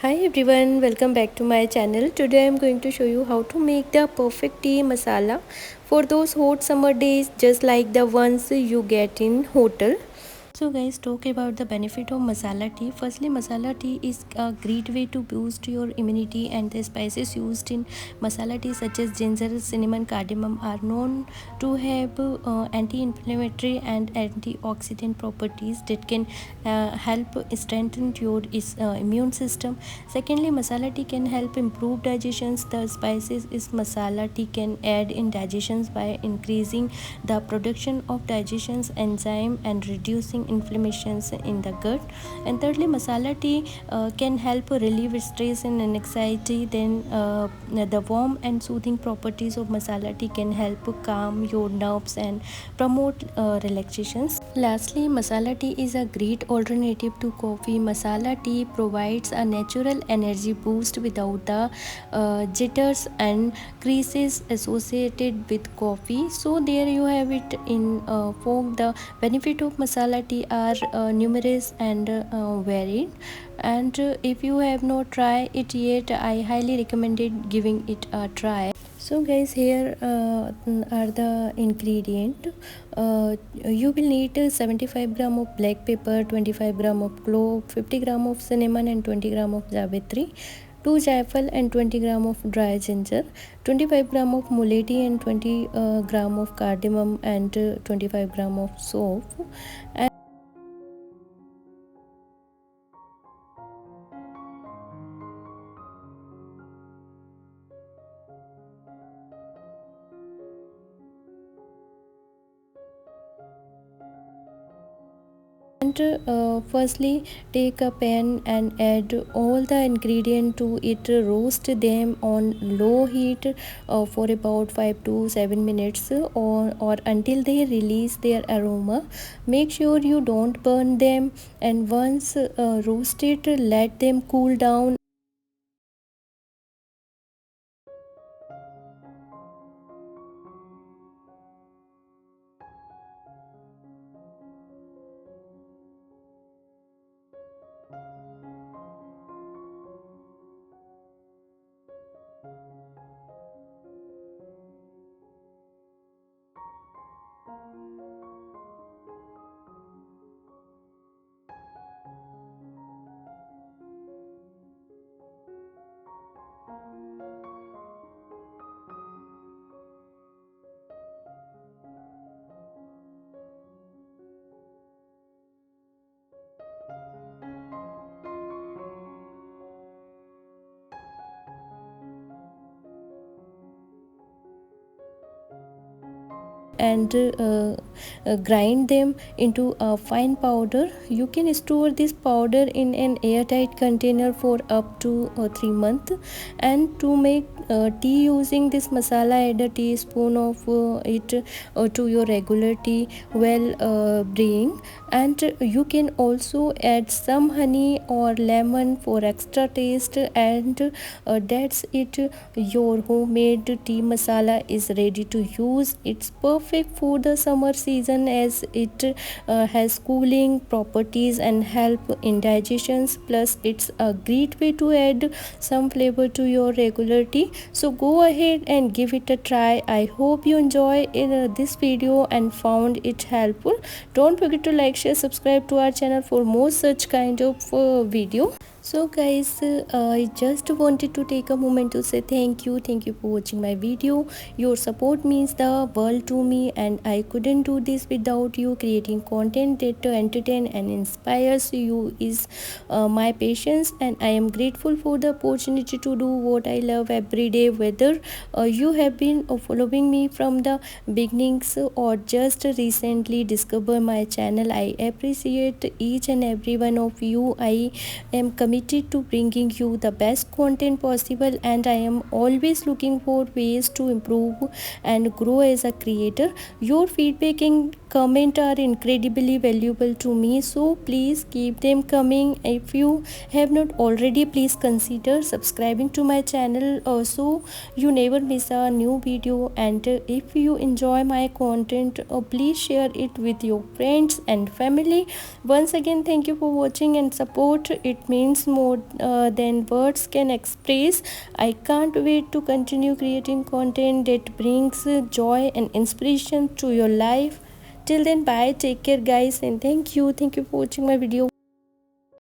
Hi everyone, welcome back to my channel. Today I am going to show you how to make the perfect tea masala for those hot summer days just like the ones you get in hotel. So guys, talk about the benefit of masala tea. Firstly, masala tea is a great way to boost your immunity, and the spices used in masala tea such as ginger, cinnamon, cardamom are known to have anti-inflammatory and antioxidant properties that can help strengthen your immune system. Secondly, masala tea can help improve digestions. The spices is masala tea can aid in digestions by increasing the production of digestions enzyme and reducing inflammations in the gut. And thirdly, masala tea can help relieve stress and anxiety. Then the warm and soothing properties of masala tea can help calm your nerves and promote relaxations. Lastly, masala tea is a great alternative to coffee. Masala tea provides a natural energy boost without the jitters and creases associated with coffee. So there you have it in folk. The benefit of masala tea are numerous and varied. And if you have not tried it yet, I highly recommended giving it a try. So guys, here are the ingredient. You will need 75 gram of black pepper, 25 gram of clove, 50 gram of cinnamon and 20 gram of javitri, 2 jaifal and 20 gram of dry ginger, 25 gram of muleti and 20 gram of cardamom and 25 gram of soap. And firstly, take a pan and add all the ingredient to it. Roast them on low heat for about 5 to 7 minutes, or until they release their aroma. Make sure you don't burn them, and once roasted, let them cool down. And grind them into a fine powder. You can store this powder in an airtight container for up to 3 months. And to make tea using this masala, add a teaspoon of it to your regular tea while brewing. And you can also add some honey or lemon for extra taste. And that's it. Your homemade tea masala is ready to use. It's perfect for the summer season as it has cooling properties and help in digestions. Plus it's a great way to add some flavor to your regular tea. So go ahead and give it a try. I hope you enjoy this video and found it helpful. Don't forget to like, share, subscribe to our channel for more such kind of video. So guys, I just wanted to take a moment to say thank you for watching my video. Your support means the world to me, and I couldn't do this without you. Creating content that entertain and inspires you is my patience, and I am grateful for the opportunity to do what I love every day. Whether you have been following me from the beginnings or just recently discover my channel, I appreciate each and every one of you. I am committed to bringing you the best content possible, and I am always looking for ways to improve and grow as a creator. Your feedback and comment are incredibly valuable to me, so please keep them coming. If you have not already, please consider subscribing to my channel so you never miss a new video. And if you enjoy my content, please share it with your friends and family. Once again, thank you for watching and support. It means means more than words can express. I can't wait to continue creating content that brings joy and inspiration to your life. Till then, bye, take care guys, and thank you for watching my video.